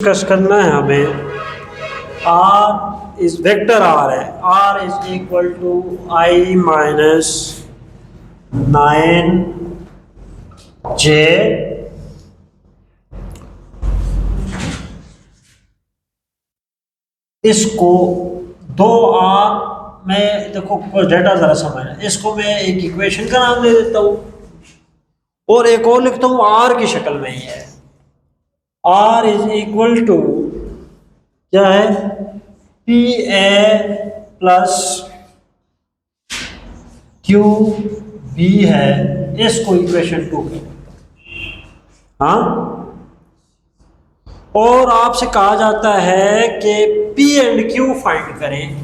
Discuss करना है हमें। आर इज वेक्टर आर है, r is equal to i minus 9j इसको दो आर में देखो डेटा जरा समझना, इसको मैं एक इक्वेशन का नाम दे देता हूं और एक और लिखता हूं आर की शक्ल में ही है। आर इज इक्वल टू क्या है, पी ए प्लस क्यू बी है, इसको इक्वेशन 2 कहते हैं। हाँ, और आपसे कहा जाता है कि पी एंड क्यू फाइंड करें,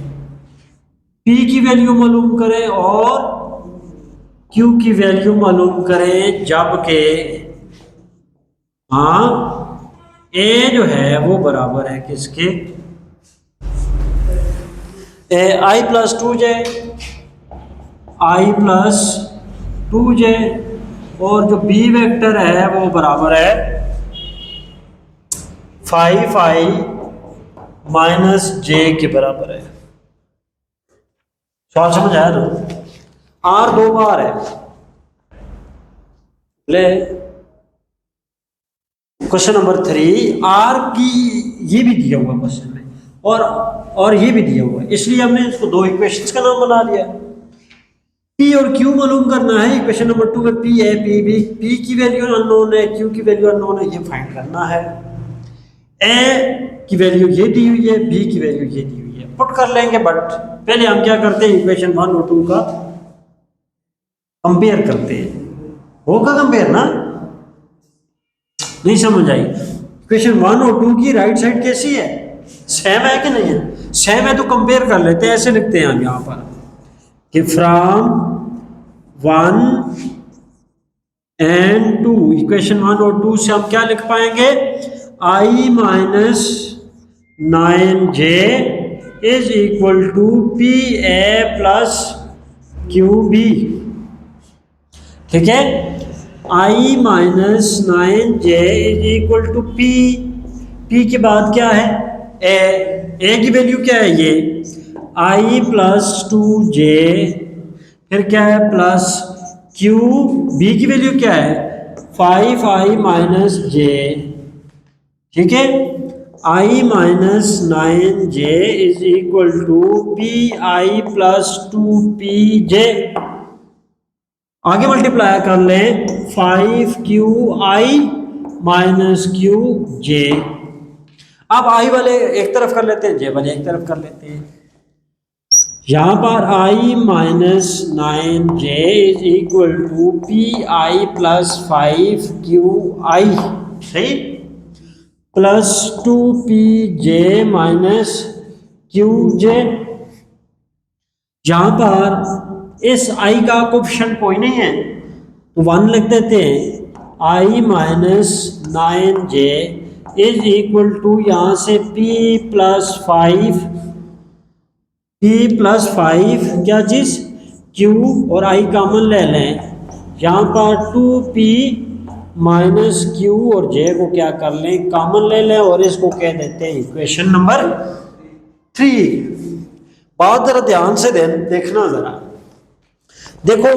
पी की वैल्यू मालूम करें और क्यू की वैल्यू मालूम करें, जबकि हाँ ए जो है वो बराबर है किसके, आई प्लस 2j, आई प्लस 2j, और जो बी वेक्टर है वो बराबर है 5i माइनस j के बराबर है। सवाल समझ आया ना? आर दो बार है, ले क्वेश्चन नंबर 3 आर की ये भी दिया हुआ क्वेश्चन में और ये भी दिया हुआ है, इसलिए हमने इसको दो इक्वेशंस का नाम बना लिया। पी और क्यू मालूम करना है, इक्वेशन नंबर 2 में पी है, पी की वैल्यू अननोन है, क्यू की वैल्यू अननोन है, ये फाइंड करना है। ए की वैल्यू ये दी हुई है, बी की वैल्यू ये दी हुई है, पुट कर लेंगे, बट पहले हम क्या करते हैं, इक्वेशन 1 और 2 का कंपेयर करते हैं। होगा कंपेयर ना? नहीं समझ आई? इक्वेशन 1 और 2 की राइट साइड कैसी है, सेम है कि नहीं है? सेम है तो कंपेयर कर लेते हैं। ऐसे लिखते हैं हम यहां पर कि फ्रॉम 1 एंड 2, इक्वेशन 1 और 2 से हम क्या लिख पाएंगे, I minus 9j is equal to P A plus Q B. ठीक है, I minus 9j is equal to P, P के बाद क्या है, ए की वैल्यू क्या है, ये आई प्लस 2j, फिर क्या है प्लस क्यू, बी की वैल्यू क्या है 5i माइनस j। ठीक है, I minus 9j is equal to P I plus 2pj। आगे मल्टीप्लाई कर लें, 5qi माइनस qj। अब आई वाले एक तरफ कर लेते हैं, जे वाले एक तरफ कर लेते हैं। यहां पर i minus 9j is equal to P I plus 5qi, सही, प्लस 2pj माइनस qj। यहां पर इस i का कोफिशिएंट कोई नहीं है तो 1 लिख देते हैं। i minus 9j is equal to यहां से p प्लस 5 क्या चीज, q, और i कॉमन ले लें, यहां पर 2p माइनस q और j को क्या कर लें, कॉमन ले लें, और इसको कह देते हैं इक्वेशन नंबर 3। बात जरा ध्यान से देखना जरा, देखो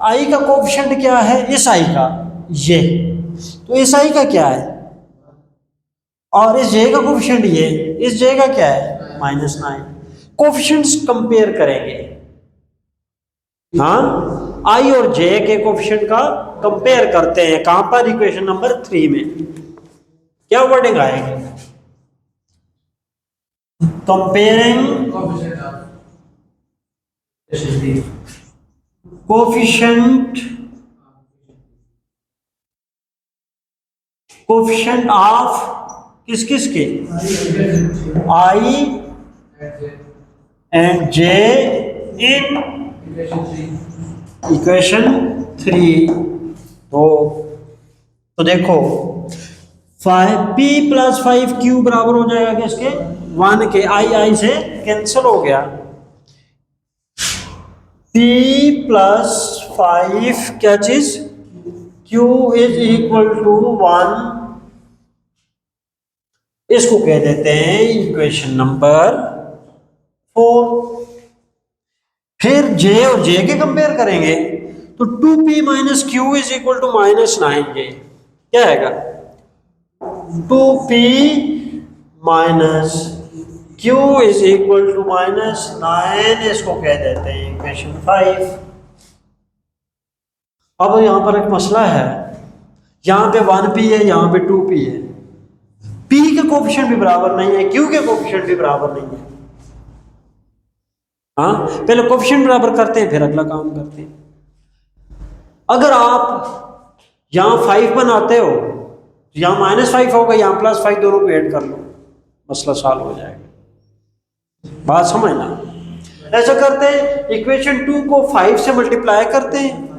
i का कोफिशिएंट क्या है, इस i का ये, तो इस i का क्या है, और इस j का कोफिशिएंट ये, इस j का क्या है माइनस 9। कोफिशिएंट्स कंपेयर करेंगे, हाँ, i और j के कोफिशिएंट का कंपेयर करते हैं। कहां पर, इक्वेशन नंबर 3 में क्या वर्डिंग आएगी, कंपेयरिंग कोफिशिएंट ऑफ किस किस के, i and j in equation 3। तो देखो p प्लस 5q बराबर हो जाएगा किसके, 1 के, i से कैंसिल हो गया, p प्लस 5 क्या चीज, q इज इक्वल टू 1 इसको कह देते हैं इक्वेशन नंबर 4। फिर जे और जे के कंपेयर करेंगे तो 2p minus q is equal to -9j क्या आएगा 2p minus q is equal to -9 इसको कह देते हैं इक्वेशन 5। अब यहां पर एक मसला है, यहां पे 1p है, यहां पे 2p है, p के कोफिशिएंट भी बराबर नहीं है, q के कोफिशिएंट भी बराबर नहीं है। हाँ, पहले कोफिशिएंट बराबर करते हैं फिर अगला काम करते हैं। अगर आप यहां 5 बनाते हो तो यहां -5 होगा, यहां +5, दोनों को ऐड कर लो, मसला सॉल्व हो जाएगा। बात समझना। ऐसा करते हैं इक्वेशन 2 को 5 से मल्टीप्लाई करते हैं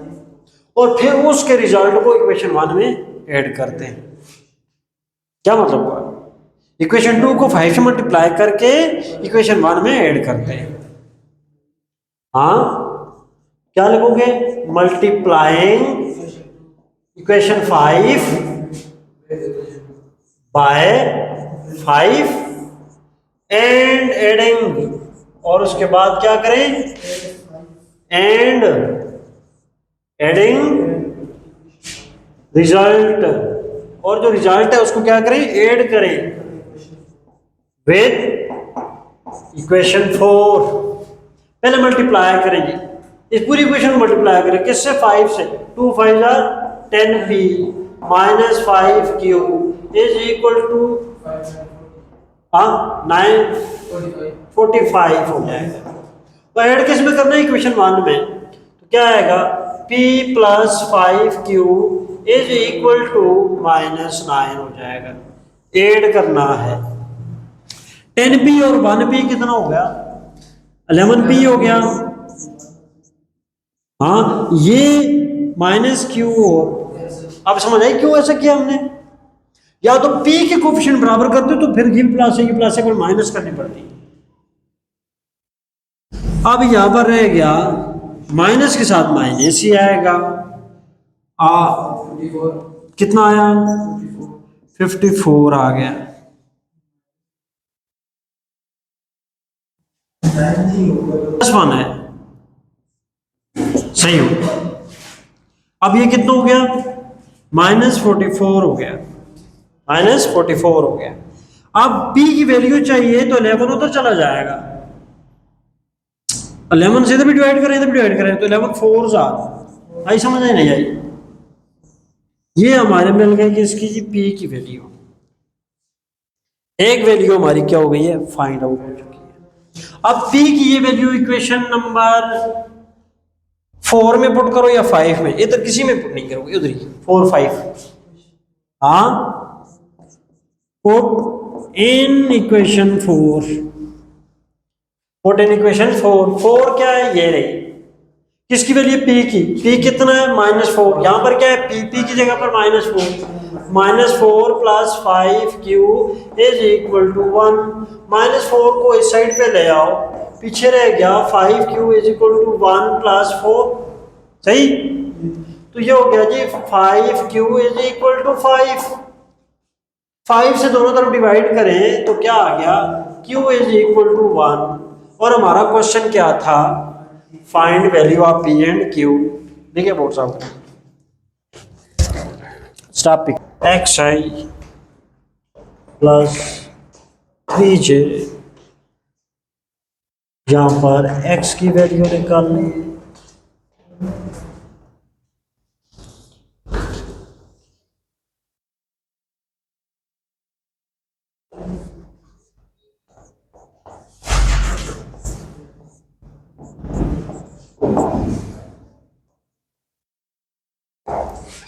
और फिर उसके रिजल्ट को इक्वेशन 1 में ऐड करते हैं। क्या मतलब हुआ? इक्वेशन 2 को 5 से मल्टीप्लाई करके इक्वेशन 1 में ऐड करते हैं। हाँ, क्या लिखोगे? Multiplying equation 5 by 5 and adding, और उसके बाद क्या करें? एंड एडिंग रिजल्ट, और जो रिजल्ट है उसको क्या करें? ऐड करें विद इक्वेशन 4। पहले मल्टीप्लाई करेंगे, इस पूरी इक्वेशन को मल्टीप्लाई करें किससे? 5 से। 2 5 जा 10p minus 5q is equal to 945 हो जाएगा। तो ऐड किस में करना है? इक्वेशन 1 में। तो क्या आएगा? p plus 5q is equal to -9 हो जाएगा। ऐड करना है। 10p और 1p कितना हो गया? 11p हो गया। हाँ, ये -q और अब समझ आई क्यों ऐसा किया हमने? या तो p के कोफिशिएंट बराबर करते तो फिर ये प्लस है, ये प्लस है, माइनस करनी पड़ती। अब यहां पर रह गया माइनस के साथ माइनस ही आएगा। कितना आया? 54 आ गया। +1 है, सही हो। अब ये कितना हो गया? -44 हो गया, -44 हो गया। अब p की वैल्यू चाहिए तो 11 उधर चला जाएगा। 11 से इधर भी डिवाइड करें, इधर भी डिवाइड करें तो 11 4 आई, समझ आई नहीं आई? ये हमारे मिल गए कि इसकी जी p की वैल्यू, एक वैल्यू हमारी क्या हो गई है? फाइंड आउट हो चुकी है। अब p की ये वैल्यू इक्वेशन नंबर 4 में पुट करो या 5 में, इधर किसी में पुट नहीं करोगे, उधर ही 4 5। हाँ, put in equation 4, put in equation 4। 4 क्या है? ये रही। किसकी वैल्यू? p की। p कितना है? -4। यहां पर क्या है? p की जगह पर -4 plus 5q is equal to 1। -4 को इस साइड पे ले आओ, पीछे रह गया 5q is equal to 1 plus 4। सही? तो ये हो गया जी 5q इज इक्वल टू 5। 5 से दोनों तरफ डिवाइड करें तो क्या आ गया? q is equal to 1। और हमारा क्वेश्चन क्या था? Find value of p and q। देखिए बोर्ड साहब, स्टॉप पिक xi प्लस 3j, यहां पर x की वैल्यू निकालनी है।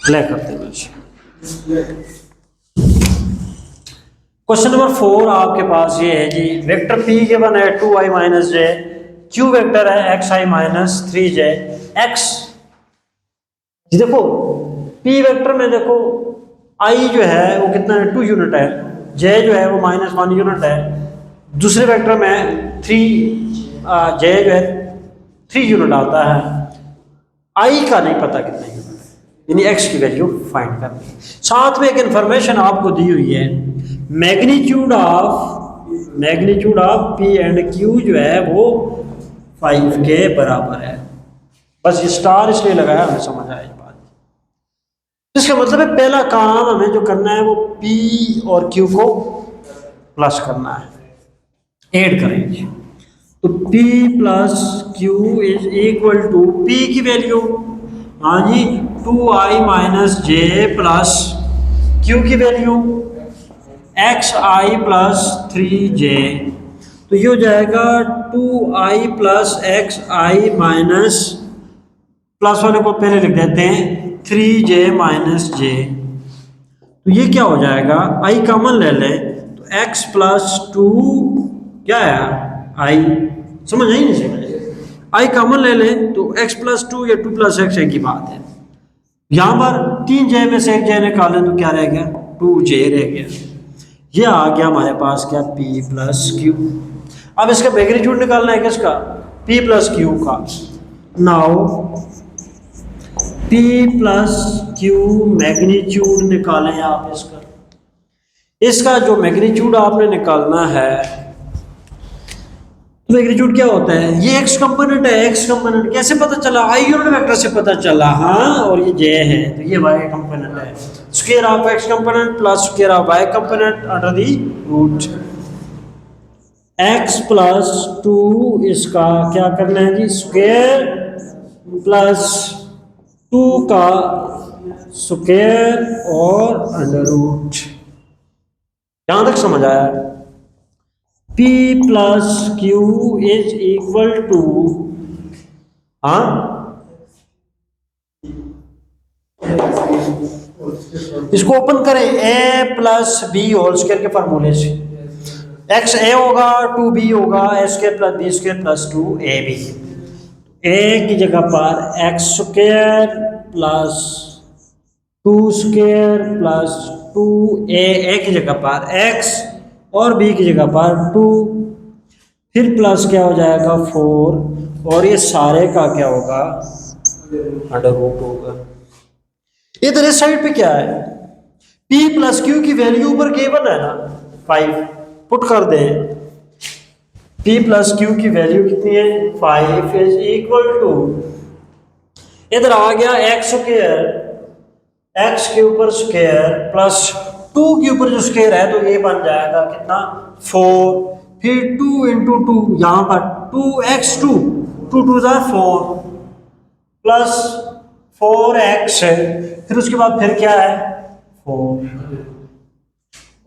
प्ले करते हैं। क्वेश्चन नंबर 4 आपके पास ये है जी, वेक्टर p गिवन है 2i minus j, q vector है xi माइनस 3j। x जी देखो p वेक्टर में देखो i जो है वो कितना है? 2 यूनिट है। j जो है वो -1 यूनिट है। दूसरे वेक्टर में 3 j जो है 3 यूनिट आता है। i का नहीं पता कितना यूनिट, यानी x की वैल्यू फाइंड करनी है। साथ में एक इंफॉर्मेशन आपको दी हुई है magnitude of P and Q जो है वो 5 के बराबर है। बस ये स्टार इसलिए लगाया, हमें समझ आया बात। इसका मतलब है पहला काम हमें जो करना है वो पी और क्यू को प्लस करना है, ऐड करेंगे। तो P plus Q is equal to P की वैल्यू, हाँ जी 2i minus j plus Q की वैल्यू xi प्लस 3j। तो ये हो जाएगा 2i plus xi minus, plus वाले को पहले लिख देते हैं 3j माइनस j। तो ये क्या हो जाएगा, i कॉमन ले लें तो x प्लस 2 क्या है i, समझ आई नहीं समझ, i कॉमन ले लें तो x प्लस 2 या 2 प्लस x एक ही बात है। यहाँ पर 3j में से एक j निकालें तो क्या रह गया, 2j रह गया। ये आ गया हमारे पास क्या, p प्लस क्यू। अब इसका मैग्नीट्यूड निकालना है किसका, p प्लस क्यू का। Now p plus Q magnitude निकालें आप इसका जो मैग्नीट्यूड आपने निकालना है, तो मैग्नीट्यूड क्या होता है, ये x कंपोनेंट है, x कंपोनेंट कैसे पता चला, i यूनिट वेक्टर से पता चला, हाँ, और ये j है तो ये y कंपोनेंट है। Square of x component plus square of y component under the root. x plus 2 इसका क्या करना है जी, स्क्वायर प्लस 2 का स्क्वायर और अंडर रूट। यहां तक समझ आया। P plus Q is equal to, हाँ इसको ओपन करें, a plus B whole square के फार्मूले से, एक्स ए होगा 2b होगा A square plus B square plus 2ab। a की जगह पर X square plus 2 square plus 2a की जगह पर x और b की जगह पर 2, फिर प्लस क्या हो जाएगा 4, और ये सारे का क्या होगा अंडर रूट होगा। इधर इस साइड पे क्या है, p प्लस क्यू की वैल्यू ऊपर गिवन है ना 5, पुट कर दें p प्लस क्यू की वैल्यू कितनी है 5 इज इक्वल टू, इधर आ गया एक्स स्क्वायर, एक्स के ऊपर स्क्वायर प्लस 2 के ऊपर जो स्क्वायर है तो ये बन जाएगा कितना 4, फिर 2 इंटू 2 यहाँ पर 2x2 2 2 4 प्लस 4x है, फिर उसके बाद फिर क्या है 4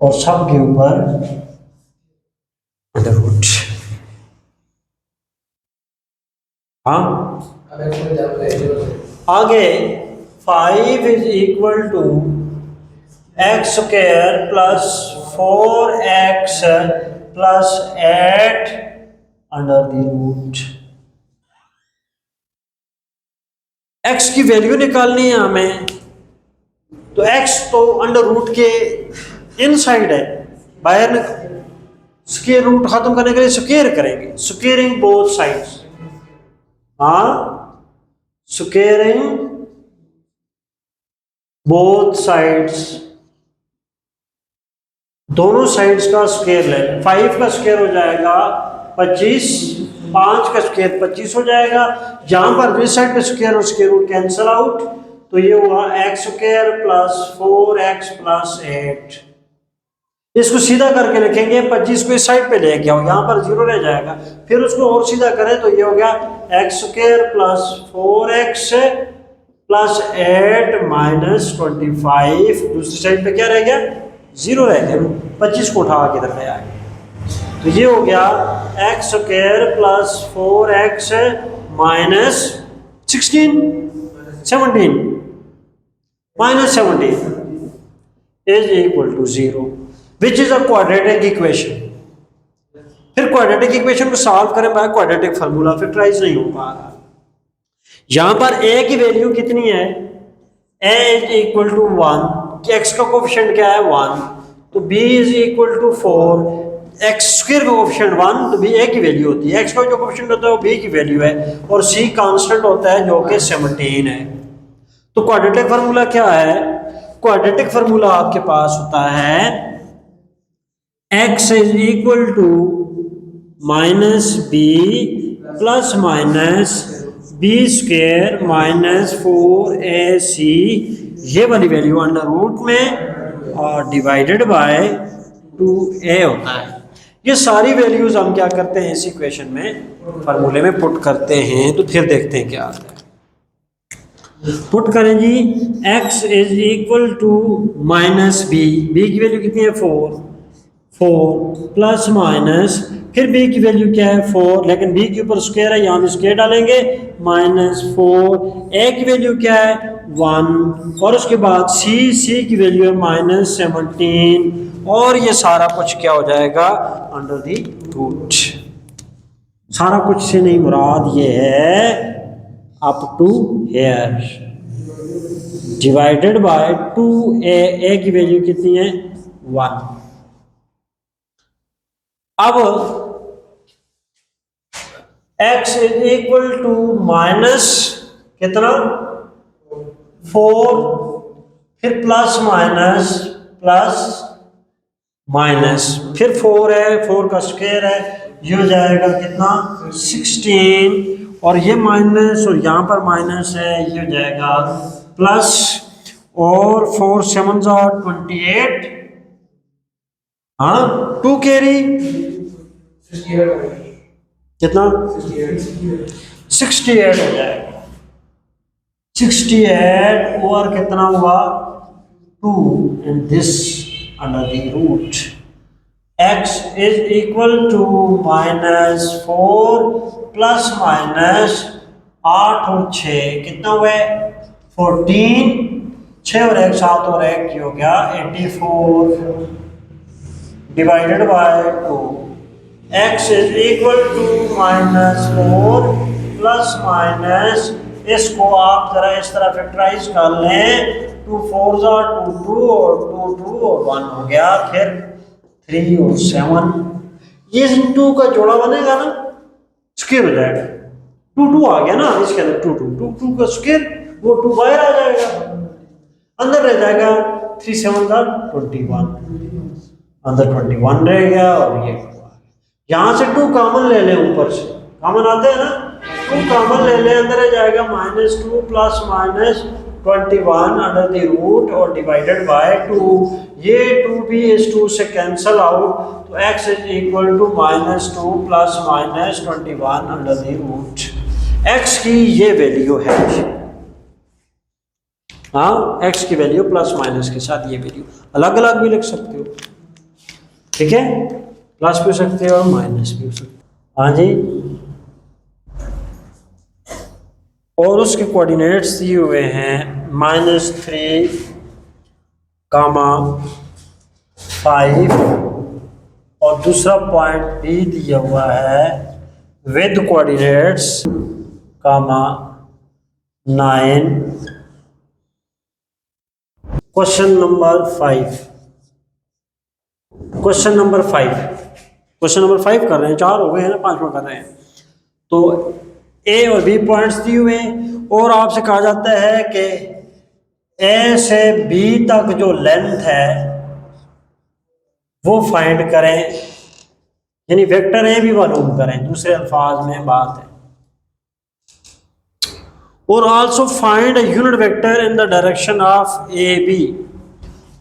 और सब के ऊपर अंडर रूट। हाँ आगे 5 is equal to x square plus 4x plus 8 under the root. x की वैल्यू निकालनी है हमें, तो x तो अंडर रूट के इनसाइड है, बाहर स्क्वायर रूट खत्म करने के लिए स्क्वायर करेंगे, स्क्वायरिंग बोथ साइड्स, हाँ स्क्वायरिंग बोथ साइड्स, दोनों साइड्स का स्क्वायर ले, 5 का स्क्वायर हो जाएगा 25, 5 का स्क्वायर 25 हो जाएगा। जहां पर इस साइड पे स्क्वायर और स्क्वायर रूट कैंसिल आउट, तो ये हुआ x square plus 4x plus 8। इसको सीधा करके लिखेंगे, 25 को इस साइड पे लेके आओ, यहाँ पर 0 रह जाएगा, फिर उसको और सीधा करें तो ये हो गया x square plus 4x plus 8 minus 25, दूसरी साइड पे क्या रह गया 0 रह गया, 25 को उठा के इधर ले आए, तो ये हो गया x square plus 4x minus 17 minus 17 is equal to 0 which is a quadratic equation. फिर क्वाड्रेटिक इक्वेशन को सॉल्व करें बाय क्वाड्रेटिक फार्मूला, फैक्टराइज नहीं हो पा रहा। यहां पर a की वैल्यू कितनी है, a is equal to 1, x का कोएफिशिएंट क्या है 1, तो b is equal to 4, x square का कोएफिशिएंट 1 तो b a की वैल्यू होती है, x का जो कोएफिशिएंट होता है वो b की वैल्यू है, और c कांस्टेंट होता है जो कि 17 है। तो क्वाड्रेटिक फार्मूला क्या है, क्वाड्रेटिक फार्मूला आपके पास होता है x is equal to minus b plus minus b square minus 4ac, ये वाली वैल्यू अंडर रूट में और डिवाइडेड बाय 2a होता है। ये सारी वैल्यूज हम क्या करते हैं इस इक्वेशन में फार्मूले में पुट करते हैं, तो फिर देखते हैं क्या आता है। पुट करें जी, x is equal to minus b, b की वैल्यू कितनी है 4 प्लस माइनस, फिर b की वैल्यू क्या है 4, लेकिन b के ऊपर स्क्वायर है, यहाँ भी स्क्वायर डालेंगे, माइनस 4, a की वैल्यू क्या है 1, और उसके बाद c की वैल्यू है माइनस 17, और ये सारा कुछ क्या हो जाएगा अंडर दी रूट। सारा कुछ से नहीं मुराद ये है up to here, divided by 2a, a की वैल्यू कितनी है 1। अब x is equal to minus कितना 4, फिर प्लस माइनस, फिर 4 है, 4 का स्क्वायर है, ये हो जाएगा कितना 16, और ये माइनस और यहाँ पर माइनस है, ये हो जाएगा प्लस, और 4 7 28, हाँ 2 कैरी कितना 68 हो जाएगा, 68 और कितना हुआ 2, and this under the root x is equal to minus 4 plus minus 8 और 6 कितना हुआ 14, 6 और 1 7 और 1 हो गया 84, divided by 2, x is equal to minus 4 plus minus, इसको आप जरा इस तरह फैक्टराइज कर लें, 2 4 2 2 और 2 2 और 1 हो गया, फिर 3 और 7, ये 2 का जोड़ा बनेगा ना स्क्वायर हो जाएगा, 2 2 आ गया ना इसके अंदर, 2 2 2 का स्क्वायर, वो 2 बाहर आ जाएगा, अंदर रह जाएगा 3 7 21, अंदर 21 रह गया, और ये यहाँ से 2 कॉमन ले लें, ऊपर से कॉमन आते हैं ना, 2 कॉमन ले लें, अंदर आ जाएगा -2 plus minus 21 under the root और डिवाइडेड बाय 2, ये 2 भी इस 2 से कैंसल आउट, तो x is equal to -2 plus minus 21 under the root, x की ये वैल्यू है, हाँ x की वैल्यू प्लस माइनस के साथ ये वैल्यू अलग अलग भी लिख सकते हो, ठीक है, प्लस भी हो सकते हो और माइनस भी हो सकते हो, हाँ जी। और उसके कोऑर्डिनेट्स दिए हुए हैं -3, 5, और दूसरा पॉइंट भी दिया हुआ है विद कोऑर्डिनेट्स 9। क्वेश्चन नंबर 5 कर रहे हैं, 4 हो गए हैं ना, 5वां कर रहे हैं, तो ए और बी पॉइंट्स दिए हुए हैं, और आपसे कहा जाता है कि ए से बी तक जो लेंथ है वो फाइंड करें, यानी वेक्टर ए भी मालूम करें, दूसरे अल्फाज में बात है, और also find a unit vector in the direction of A B,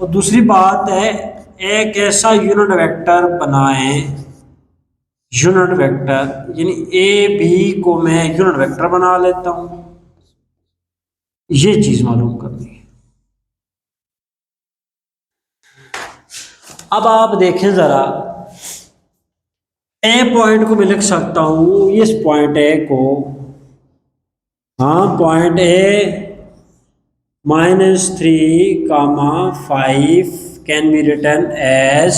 और दूसरी बात है एक ऐसा यूनिट वेक्टर बनाएं, यूनिट वेक्टर यानी ए बी को मैं यूनिट वेक्टर बना लेता हूं, ये चीज मालूम करनी है। अब आप देखें जरा, ए पॉइंट को मैं लिख सकता हूं, इस पॉइंट ए को, हाँ point A -3, 5 can be written as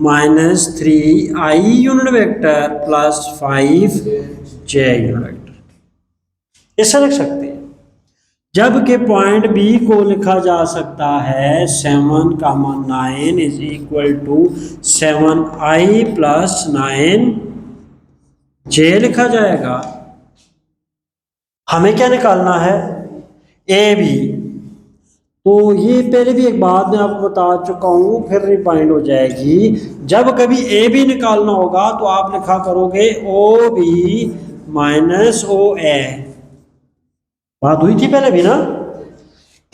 -3i unit vector plus 5j unit vector, ऐसा लिख सकते हैं। जबकि पॉइंट बी को लिखा जा सकता है 7, 9 is equal to 7i plus 9j लिखा जाएगा। हमें क्या निकालना है, ए बी, तो ये पहले भी एक बात मैं आपको बता चुका हूँ, फिर रिमाइंड हो जाएगी। जब कभी ए बी निकालना होगा तो आप लिखा करोगे ओ बी माइनस ओ ए। बात हुई थी पहले भी ना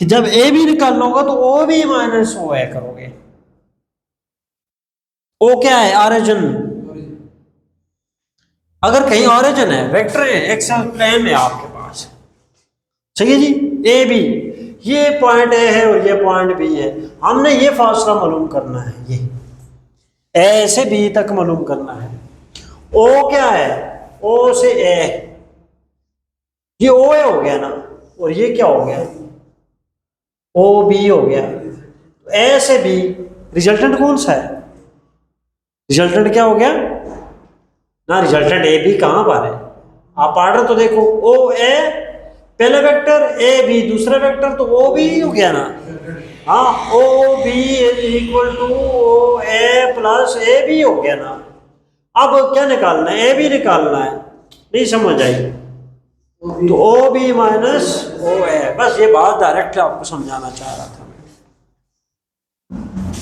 कि जब ए बी निकालना होगा तो ओ बी माइनस ओ ए करोगे। ओ क्या है? ऑरिजिन। अगर कहीं ऑरिजिन है, वेक्टर है, एक्सल प्लेन है आपके पास, सही है जी। ए बी, ये पॉइंट ए है और ये पॉइंट बी है, हमने ये फासला मालूम करना है, ये ए से बी तक मालूम करना है। ओ क्या है? ओ से ए, ये ओ ए हो गया ना, और ये क्या हो गया? ओ बी हो गया। ए से बी, रिजल्टेंट कौन सा है? रिजल्टेंट क्या हो गया ना? रिजल्टेंट ए बी कहां पर है? आप ऑर्डर तो देखो, ओ ए पहला वेक्टर, ए बी दूसरा वेक्टर, तो ओ बी हो गया ना। हाँ, O B is equal to O A plus A B हो गया ना। अब क्या निकालना है? ए बी निकालना है। नहीं समझ आई तो ओ बी माइनस ओ ए, बस ये बात डायरेक्ट आपको समझाना चाह रहा था मैं,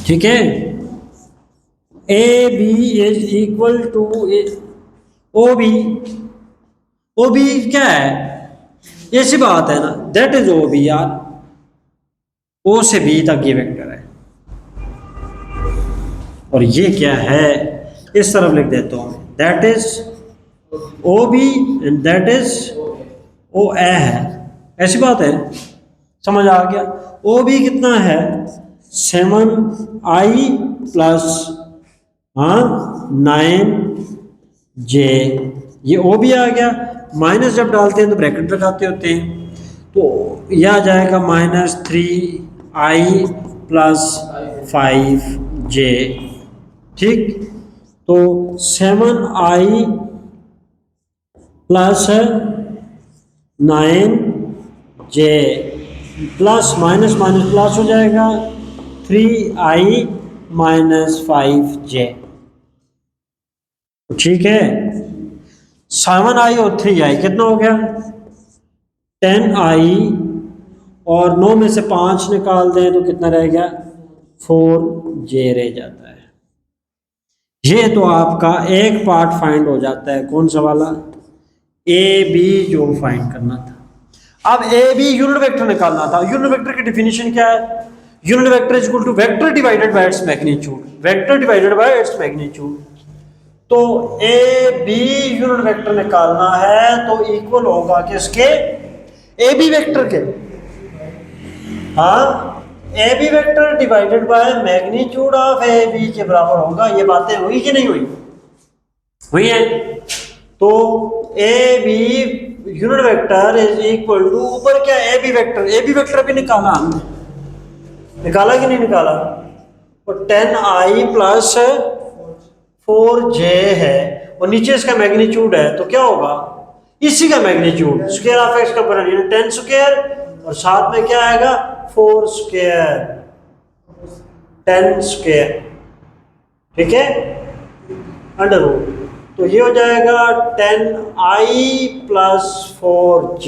ठीक है। A B is equal to O B. O B क्या है? ऐसी बात है ना, दैट इज ओ बी यार। ओ से बी तक ये वेक्टर है, और ये क्या है? इस तरफ लिख देता हूं, that is O B and that is O A है। ऐसी बात है, समझ आ गया? ओ बी कितना है? 7i प्लस 9j, ये ओ भी आ गया। माइनस जब डालते हैं तो ब्रैकेट लगाते होते हैं, तो यह आ जाएगा -3i प्लस 5j, ठीक। तो 7i plus 9j plus minus minus plus हो जाएगा 3i माइनस 5j, ठीक है। 7i और 3i कितना हो गया? 10i, और 9 में से 5 निकाल दें तो कितना रह गया? 4j रह जाता है। ये तो आपका एक पार्ट फाइंड हो जाता है, कौन सा वाला? ए बी जो फाइंड करना था। अब ए बी यूनिट वेक्टर निकालना था। यूनिट वेक्टर की डेफिनेशन क्या है? Unit vector is equal to vector divided by its magnitude, vector divided by its magnitude. तो ए बी यूनिट वेक्टर निकालना है तो इक्वल होगा किसके? ए बी वेक्टर के। हाँ, A B vector divided by magnitude of A B के बराबर होगा। ये बातें हुई कि नहीं हुई? हुई है। तो A B unit vector is equal to, ऊपर क्या? A B vector, A B vector भी निकाला हमने, निकाला कि नहीं निकाला? तो 10i प्लस 4j है, और नीचे इसका मैग्नीट्यूड है, तो क्या होगा? इसी का मैग्नीट्यूड, स्क्वायर ऑफ एक्स का बराबर 10 स्क्वायर, और साथ में क्या आएगा? 4 स्क्वायर, 10 स्क्वायर, ठीक है, अंडर रूट। तो ये हो जाएगा 10i plus 4j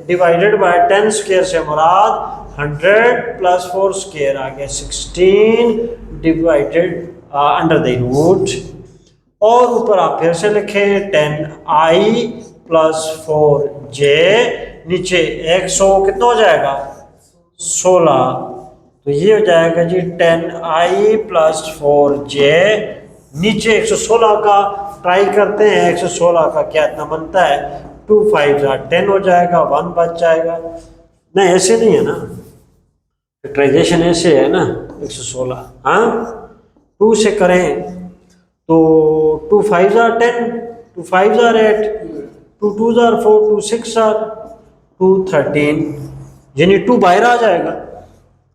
divided by 10 square से मुराद 100 प्लस 4 स्क्वायर आ गया 16 डिवाइडेड अंडर द रूट, और ऊपर आप फिर से लिखें 10i प्लस 4j, नीचे 100 कितना हो जाएगा? 16। तो ये हो जाएगा जी 10i प्लस 4j, नीचे 116 का ट्राई करते हैं, 116 का क्या इतना बनता है? 2 5 10 हो जाएगा, 1 बच जाएगा। नहीं ऐसे नहीं है ना, फैक्टराइजेशन ऐसे है ना, 116। हाँ, 2 से करें तो 2 5 10, 2 5 8, 2 2 4, 2 6 2 13, यानी 2 बाहर आ जाएगा।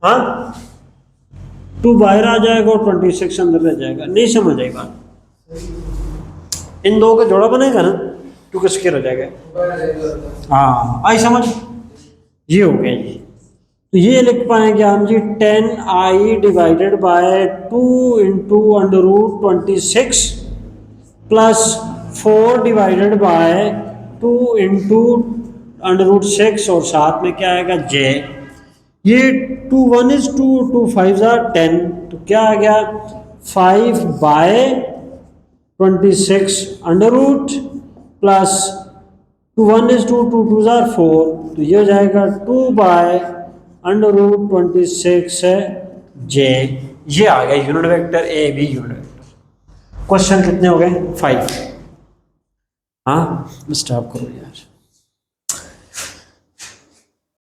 हाँ, 2 बाहर आ जाएगा और 26 अंदर रह जाएगा। नहीं समझ आई बात? इन दो का जोड़ा बनेगा ना, 2 का स्क्वायर हो जाएगा। हाँ, आई समझ? ये हो गया जी। तो ये लिख पाएंगे हम जी 10i divided by 2 into under root 26 plus 4 divided by 2 into under root 6, और साथ में क्या आएगा? j। ये 2 1 is 2, 2 5 are 10, तो क्या आ गया 5/26 under root plus 2 1 is 2, 2 2 are 4, तो ये हो जाएगा 2/√26 j। ये आ गया unit vector A B unit vector. Question कितने हो गए 5। हाँ स्टॉप करो यार।